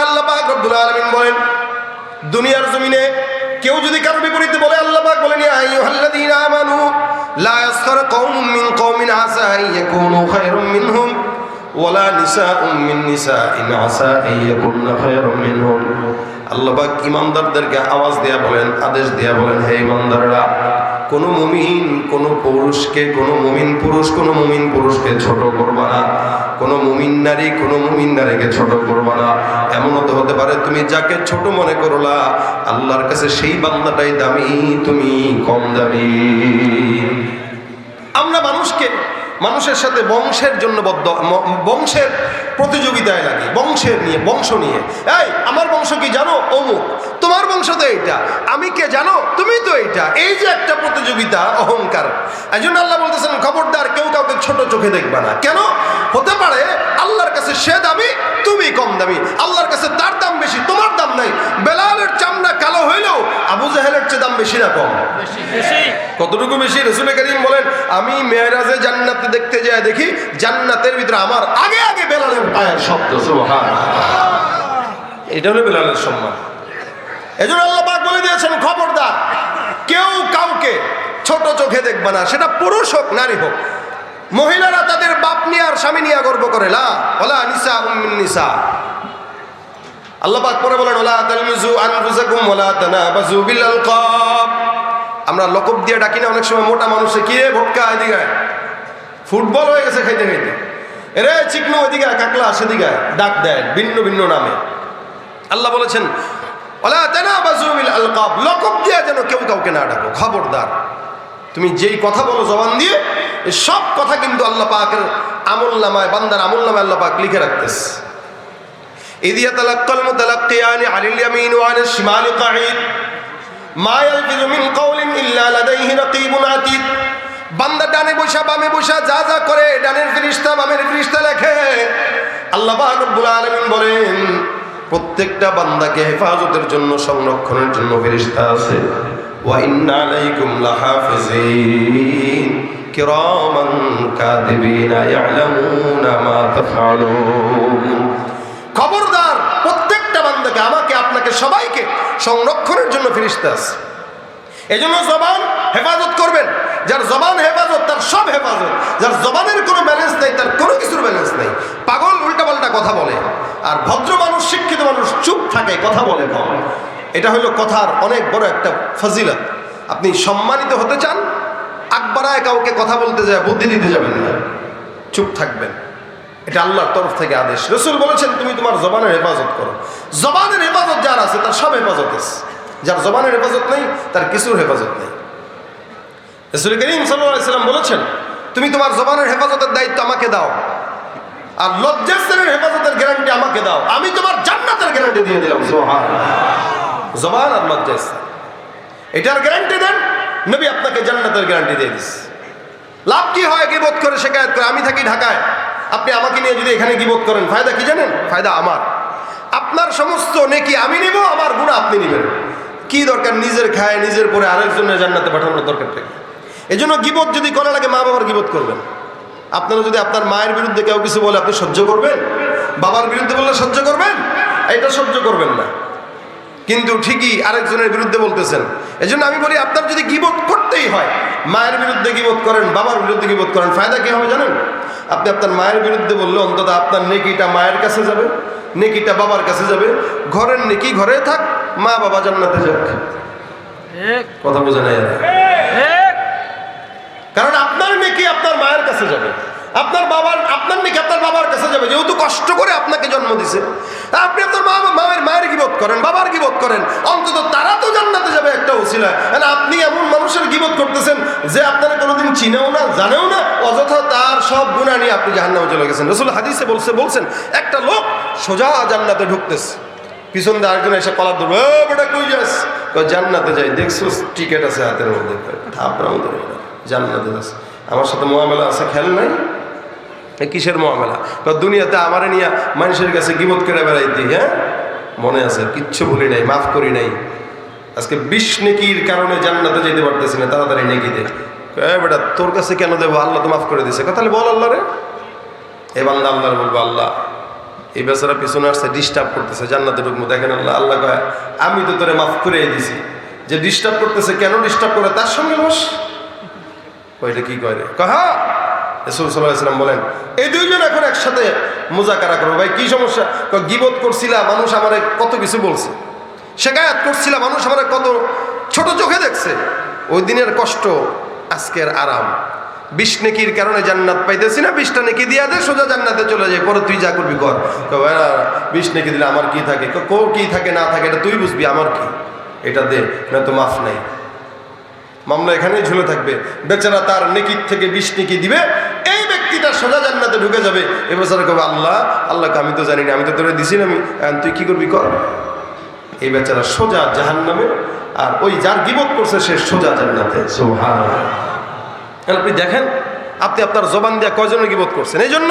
আল্লাহ পাক রব্বুল আলামিন বলেন, দুনিয়ার জমিনে কেউ যদি কারো বিপরীতে বলে, আল্লাহ পাক বলেন, ইয়া আইয়ুহাল্লাযীনা আমানু লা ইয়াসখার কওমুম মিন কওমিন আসা আন ইয়াকুনু খায়রুম মিনহুম ওয়ালা নিসাউম মিন নিসাইন আসা আন ইয়াকুননা খায়রুম মিনহুম। আল্লাহ পাক ঈমানদারদেরকে আওয়াজ দেয়া বলেন, আদেশ দেয়া বলেন, হে ঈমানদাররা, কোনো মুমিন কোনো পুরুষকে, কোনো মুমিন পুরুষ কোনো মুমিন পুরুষকে ছোট করবা না, কোনো মুমিন নারী কোনো মুমিন নারীকে ছোট করবা না। এমনও তো হতে পারে তুমি যাকে ছোট মনে করলা, আল্লাহর কাছে সেই বান্দাটাই দামি, তুমি কম দামি। আমরা মানুষের সাথে বংশের জন্য বংশের প্রতিযোগিতায় লাগি, বংশ নিয়ে। এই আমার বংশ কি জানো? অমুক। তোমার বংশ তো এইটা, আমি কে জানো? তুমি তো এইটা। এই যে একটা প্রতিযোগিতা, অহংকার। এই জন্য আল্লাহ বলতেছেন, খবরদার কেউ কাউকে ছোট চোখে দেখবা না। কেন? হতে পারে আল্লাহর কাছে সে দামি, তুমি কম দামি। আল্লাহর কাছে তার দাম বেশি, তোমার দাম নাই। বেলালের চামড়া কালো হইলেও আবু জাহেলের চেয়ে দাম বেশি না কম? কতটুকু বেশি? রাসূল কারীম বলেন, আমি মেরাজে জান্নাতে দেখতে যাই, দেখি জান্নাতের ভিতরে আমার আগে আগে বেলালের পায়ের শব্দ। সুবহানাল্লাহ। এটা হলো বেলালের সম্মান। এজন্য আল্লাহ পাক বলে দিয়েছেন, খবরদার কেউ কাউকে ছোট চোখে দেখবা না, সেটা পুরুষ হোক নারী হোক। মহিলারা তাদের বাপ নিয়ে আর স্বামী নিয়ে গর্ব করে, লা ওয়ালা নিসাউম মিন নিসা। আল্লাহ পাক পরে বলেন, ওয়ালা তালমিজু আনফুসাকুম ওয়ালা তানাবাজু বিল আলকাব। আমরা লকব দিয়ে ডাকি না অনেক সময় মোটা মানুষে, কি রে ভটকা এদিকে, ফুটবল হয়ে গেছে খাইতে খাইতে, এরে চিকনো এদিকে, কাকলা সেদিকে ডাক দেয় ভিন্ন ভিন্ন নামে। আল্লাহ বলেছেন, ওয়ালা তানাবাজু বিল আলকাব, লকব দিয়ে যেন কেউ কাউকে না ডাকো। খবরদার তুমি যেই কথা বলো জবান দিয়ে, সব কথা কিন্তু আল্লাহ পাকের আমলনামায়, বান্দার আমলনামায় আল্লাহ পাক লিখে রাখতেছে। ইয ইয়াতালাক্কাল মুতালাক্কিয়ানি আনিল ইয়ামিন ওয়া আনিশ শিমালি কাঈদ মা ইয়ালফিযু মিন কাওলিন ইল্লা লাদাইহি রাকীবুন আতীদ। বান্দা ডানে বসা বামে বসা যা যা করে, ডানের ফেরেশতা বামের ফেরেশতা লেখে। আল্লাহ পাক রব্বুল আলামিন বলেন, প্রত্যেকটা বান্দাকে হেফাজতের জন্য, সংরক্ষণের জন্য ফেরেশতা আছে। ওয়া ইন্না আলাইকুম লাহাফিজিন কিরামান কাতিবিনা ইয়ালামুনা মা তাফআলুন। খবরদার প্রত্যেকটা বান্দাকে, আমাকে আপনাকে সবাইকে সংরক্ষণের জন্য ফেরেশতা আছে। এজন্য জবান হেফাজত করবেন। যার জবান হেফাজত তার সব হেফাজত। যার জবানের কোনো ব্যালেন্স নেই তার কোনো কিছুর ব্যালেন্স নেই। পাগল উল্টাপাল্টা কথা বলে, আর ভদ্র মানুষ, শিক্ষিত মানুষ চুপ থাকে, কথা বলে কম। এটা হলো কথার অনেক বড় একটা ফজিলত। আপনি সম্মানিত হতে চান, আকবরায় কাউকে কথা বলতে যায় বুদ্ধি দিতে যাবেন না, চুপ থাকবেন। এটা আল্লাহর তরফ থেকে আদেশ। রাসূল বলেছেন, তুমি তোমার জবানের হেফাজত করো। জবানের হেফাজত যার আছে তার সব হেফাজত আছে। যার জবানের হেফাজত নেই তার কিছুর হেফাজত নেই। রাসূল কারীম সাল্লাল্লাহু আলাইহি ওয়াসাল্লাম বলেছেন, তুমি তোমার জবানের হেফাজতের দায়িত্ব আমাকে দাও, আর লজ্জাস্থানের হেফাজতের গ্যারান্টি আমাকে দাও, আমি তোমার জান্নাতের গ্যারান্টি দিয়ে দিলাম। সুবহানাল্লাহ। জবান আর লজ্জাস্থান, এটার গ্যারান্টি দেন, নবী আপনাকে জান্নাতের গ্যারান্টি দিয়ে দিস। লাভ কি হয় গীবত করে, শিকায়ত করে? আমি থাকি ঢাকায়, আপনি আমাকে নিয়ে যদি এখানে গীবত করেন, ফায়দা কি জানেন? ফায়দা আমার। আপনার সমস্ত নেকি আমি নিব, আমার গুনাহ আপনি নেবেন। কি দরকার নিজের খায় নিজের পরে আরেকজনের জান্নাতে পাঠানোর দরকার থাকে? এই জন্য গীবত যদি করা লাগে, মা বাবার গীবত করবেন। আপনারা যদি আপনার মায়ের বিরুদ্ধে কেউ কিছু বলে, আপনি সহ্য করবেন? বাবার বিরুদ্ধে বললে সহ্য করবেন? এটা সহ্য করবেন না, কিন্তু ঠিকই আরেকজনের বিরুদ্ধে বলতেছেন। এই জন্য আমি বলি, আপনার যদি গীবত করতেই হয়, মায়ের বিরুদ্ধে গীবত করেন, বাবার বিরুদ্ধে গীবত করেন। ফায়দা কি হবে জানেন? আপনি আপনার মায়ের বিরুদ্ধে বললে অন্তত আপনার নেকিটা মায়ের কাছে যাবে, নেকিটা বাবার কাছে যাবে। ঘরের নেকি ঘরে থাক, মা বাবা জান্নাতে যাক। কথা বোঝা নাই? কারণ আপনার নেকি আপনার মায়ের কাছে যাবে, আপনার নেকি আপনার বাবার কাছে যাবে, যেহেতু কষ্ট করে আপনাকে জন্ম দিছে। আপনি আপনার মায়ের গীবত করেন, বাবার গীবত করেন, অন্তত তারা তো জান্নাতে যাবে একটা ওসিলা। আপনি এমন মানুষের গীবত করতেছেন যে আপনারা কোনোদিন চিনেও না, জানেও না, অযথা তার সব গুনাহ নিয়ে আপনি জাহান্নামে চলে গেছেন। রাসূল হাদিসে বলছেন, একটা লোক সোজা জান্নাতে ঢুকতেছে, পিছন দিয়ে আরেকজন এসে কলার ধরবে, বেটা কই যাস? জান্নাতে যাই। দেখছো টিকেট আছে হাতের মধ্যে, থাপড়াও ধরে জান্নাতে যাস। আমার সাথে মুআমালা আছে, খেয়াল নাই? কিসের মুআমালা? দুনিয়াতে আমারে নিয়ে মানুষের কাছে গীবত করে বেড়াইতে, হ্যাঁ মনে আছে, কিচ্ছু ভুলি নাই, মাফ করি নাই। আজকে 20 নেকির কারণে জান্নাতে যেতে পারতেছি না, তাড়াতাড়ি নেকি দে। বেটা তোর কাছে কেন দেবো? আল্লাহ তো মাফ করে দিছে। তাহলে বল আল্লাহ রে। এ বান্দা আল্লাহর বলবো, আল্লাহ এই বেচারা পিছনে আসছে, ডিস্টার্ব করতেছে, জান্নাতে ঢুকবো। দেখেন আল্লাহ আল্লাহ কয় আমি তো তোরে মাফ করে দিছি, যে ডিস্টার্ব করতেছে কেন ডিস্টার্ব করে তার সঙ্গে বস। ওইটা কি করে? হ্যাঁ, রাসূল সাল্লাল্লাহু আলাইহি ওয়াসাল্লাম বলেন এই দুইজন এখন একসাথে মুজাকারা করবো। ভাই কি সমস্যা? গীবত করছিলাম, মানুষ আমার কত কিছু বলছে, শিকায়াত করছিলাম, মানুষ আমার কত ছোট চোখে দেখছে। ওই দিনের কষ্ট আজকের আরাম। 20 নেকির কারণে জান্নাত পাইতেছি না, 20টা নেকি দিয়া দে, সোজা জান্নাতে চলে যায়, পরে তুই যা করবি কর। 20 নেকি দিলে আমার কি থাকে? কি থাকে না থাকে এটা তুই বুঝবি, আমার কি, এটা দে, না তো মাফ নাই। মামলা এখানেই ঝুলে থাকবে। বেচারা তার নেকির থেকে 20 নেকি দিবে, এই ব্যক্তিটা সোজা জান্নাতে ঢুকে যাবে। এ বেচারা কবে আল্লাহ আল্লাহকে আমি তো জানি না, আমি তো তোরে দিছি না, আমি তুই কি করবি কর। এই বেচারা সোজা জাহান্নামে, আর ওই যার গীবত করছে সে সোজা জান্নাতে। সুবহানাল্লাহ। আপনি দেখেন আপনি আপনার জবান দিয়ে কয়জনের গীবত করছেন। এই জন্য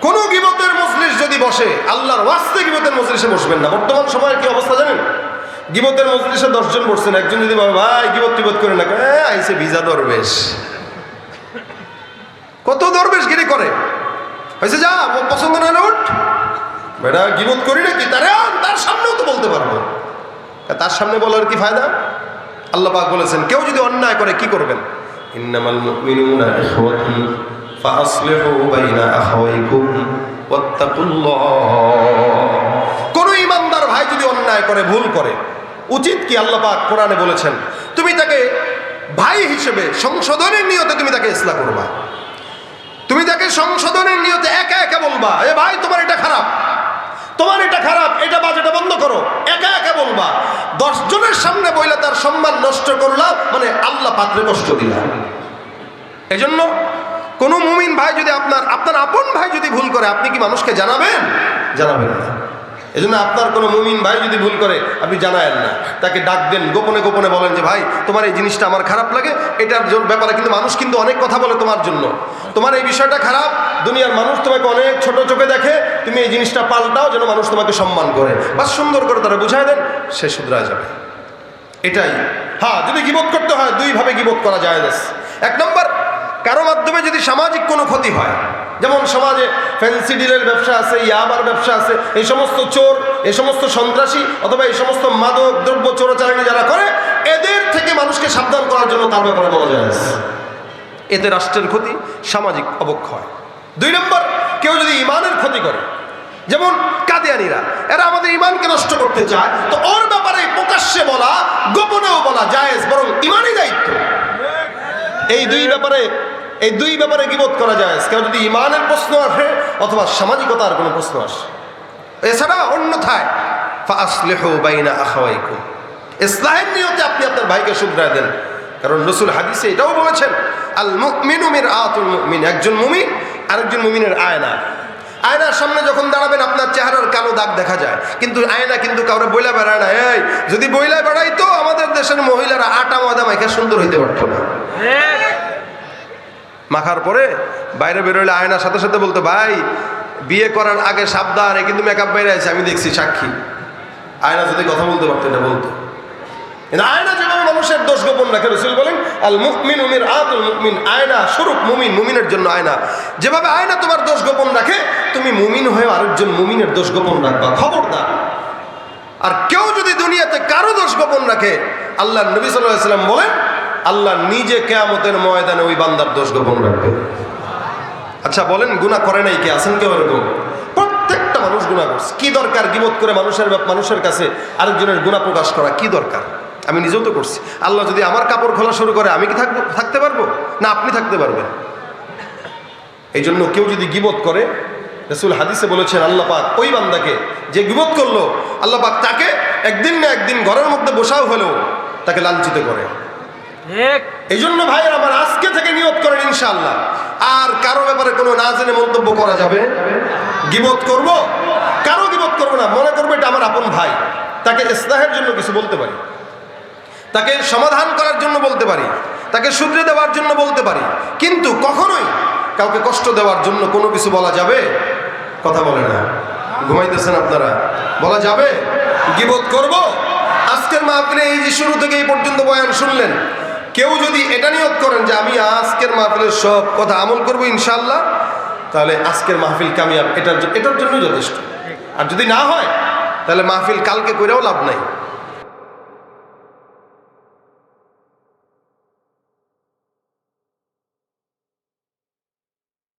কোন গীবতের মজলিস যদি বসে, আল্লাহর ওয়াস্তে গীবতের মজলিসে বসবেন না। বর্তমান সময়ের কি অবস্থা জানেন? গীবতের মজলিসে 10 জন বসছেন, একজন যদি বলে ভাই গীবত টিবত করে না, আইসে ভিজা দরবেশ। কত দরবেশ গিরি করে, হয়েছে যা পছন্দ না উঠ বেটা, গীবত করি নাকি তার সামনেও তো বলতে পারবো, তার সামনে বলার কি ফায়দা? আল্লাহ পাক বলেছেন কেউ যদি অন্যায় করে কি করবেন? ইন্নামাল মুমিনুনা ইখওয়াতুন ফাআসলিহু বাইনা আখাওয়াইকুম ওয়াত্তাকুল্লাহ। কোন ইমানদার ভাই যদি অন্যায় করে, ভুল করে, উচিত কি? আল্লাহ পাক কোরআনে বলেছেন তুমি তাকে ভাই হিসেবে সংশোধনের নিয়তে তুমি তাকে ইসলাহ করবা। তুমি তাকে সংশোধনের নিয়তে একা একা বলবা, এ ভাই তোমার এটা খারাপ, তোমার এটা খারাপ, এটা বাজেটা বন্ধ করো, একা একা বলবা। 10 জনের সামনে বইলে তার সম্মান নষ্ট করলাম, মানে আল্লাহ পাত্রে কষ্ট দিলাম। এই জন্য কোনো মুমিন ভাই যদি আপনার আপন ভাই যদি ভুল করে, আপনি কি মানুষকে জানাবেন? জানাবেন না। এই জন্য আপনার কোনো মুমিন ভাই যদি ভুল করে আপনি জানায়েন না, তাকে ডাক দেন, গোপনে গোপনে বলেন যে ভাই তোমার এই জিনিসটা আমার খারাপ লাগে, এটার ব্যাপারে কিন্তু মানুষ কিন্তু অনেক কথা বলে তোমার জন্য, তোমার এই বিষয়টা খারাপ, দুনিয়ার মানুষ তোমাকে অনেক ছোট চোখে দেখে, তুমি এই জিনিসটা পাল্টাও যেন মানুষ তোমাকে সম্মান করে। বা সুন্দর করে তারা বুঝায় দেন, সে শুধরায় যাবে। এটাই। হ্যাঁ, যদি গীবত করতে হয় 2 ভাবে গীবত করা যায়। 1 নম্বর, কারো মাধ্যমে যদি সামাজিক কোনো ক্ষতি হয়, যেমন সমাজে ফ্যান্সি ডিলের ব্যবসা আছে, ইয়াবার ব্যবসা আছে, এই সমস্ত চোর, এই সমস্ত সন্ত্রাসী অথবা এই সমস্ত মাদক দ্রব্য চোরাচালানি যারা করে, এদের থেকে মানুষকে সাবধান করার জন্য তার ব্যাপারে বলা যায়। এতে রাষ্ট্রের ক্ষতি, সামাজিক অবক্ষয়। 2 নম্বর, কেউ যদি ইমানের ক্ষতি করে, যেমন কাদিয়ানীরা, এরা আমাদের ইমানকে নষ্ট করতে চায়, তো ওর ব্যাপারে প্রকাশ্যে বলা, গোপনেও বলা জায়েজ, বরং ইমানই দায়িত্ব। এই দুই ব্যাপারে গীবত করা যায়। কেউ যদি ইমানের প্রশ্ন আসে অথবা সামাজিকতার কোনো প্রশ্ন আসে। এছাড়া অন্যথায় ফাআসলিহু বাইনা আখাওয়াইকুম, ইসলাহের নিয়তে আপনি আপনার ভাইকে শুধরায় দেন। কারণ রাসূল হাদিসে এটাও বলেছেন আল মুমিনু মিরআতুল মুমিন, একজন মুমিন আরেকজন মুমিনের আয়না। আয়নার সামনে যখন দাঁড়াবেন আপনার চেহারার কালো দাগ দেখা যায়, কিন্তু আয়না কিন্তু কাউরে বইলা বেড়ায় না। এই যদি বইলা বেড়াইতো আমাদের দেশের মহিলারা আটা ময়দা মাইখা সুন্দর হইতে পারতো না। মাখার পরে বাইরে বেরোলে আয়নার সাথে সাথে বলতো ভাই বিয়ে করার আগে সাবধান, এ কিন্তু মেকআপ বাইরে আছে, আমি দেখছি সাক্ষী। আয়না যদি কথা বলতে পারতো না, বলতো। আয়না যেভাবে মানুষের দোষ গোপন রাখে, রাসূল বলেন আল মুমিনু মিরআতুল মুমিন, আয়না স্বরূপ মুমিন, মুমিনের জন্য আয়না। যেভাবে আয়না তোমার দোষ গোপন রাখে, তুমি মুমিন হয়ে আরেকজন মুমিনের দোষ গোপন রাখবা, খবরদার। আর কেউ যদি দুনিয়াতে কারো দোষ গোপন রাখে, আল্লাহর নবী সাল্লাল্লাহু আলাইহি ওয়াসাল্লাম বলেন আল্লাহ নিজে কিয়ামতের ময়দানে ওই বান্দার দোষ গোপন রাখবে। আচ্ছা বলেন, গুনাহ করে নাই কে? আছেন কেউ এরকম? প্রত্যেকটা মানুষ গুনাহ করছে। কি দরকার গীবত করে মানুষের কাছে আরেকজনের গুনাহ প্রকাশ করা? কি দরকার? আমি নিজেও তো করছি। আল্লাহ যদি আমার কাপড় খোলা শুরু করে, আমি কি থাকতে পারবো না? আপনি থাকতে পারবেন? এই জন্য কেউ যদি গীবত করে, রাসূল হাদিসে বলেছেন আল্লাহ পাক ওই বান্দাকে যে গীবত করলো, আল্লাহ পাক তাকে একদিন না একদিন ঘরের মধ্যে বসাও হলেও তাকে লাঞ্ছিত করে। এই জন্য ভাইয়ের আমার, আজকে থেকে নিয়ত করেন ইনশাআল্লাহ আর কারো ব্যাপারে কোনো না জেনে মন্তব্য করা যাবে। গীবত করব, কারো গীবত করবো না। মনে করবো এটা আমার আপন ভাই, তাকে ইসলাহের জন্য কিছু বলতে পারি, তাকে সমাধান করার জন্য বলতে পারি, তাকে শুধরে দেওয়ার জন্য বলতে পারি, কিন্তু কখনোই কাউকে কষ্ট দেওয়ার জন্য কোনো কিছু বলা যাবে? কথা বলে না, ঘুমাইতেছেন আপনারা? বলা যাবে? গীবত করব? আজকের মাহফিলে এই যে শুরু থেকে এই পর্যন্ত বয়ান শুনলেন, কেউ যদি এটা নিয়ত করেন যে আমি আজকের মাহফিলের সব কথা আমল করবো ইনশাআল্লাহ, তাহলে আজকের মাহফিল কামিয়াব, এটার জন্যই যথেষ্ট। আর যদি না হয় তাহলে মাহফিল কালকে করেও লাভ নাই।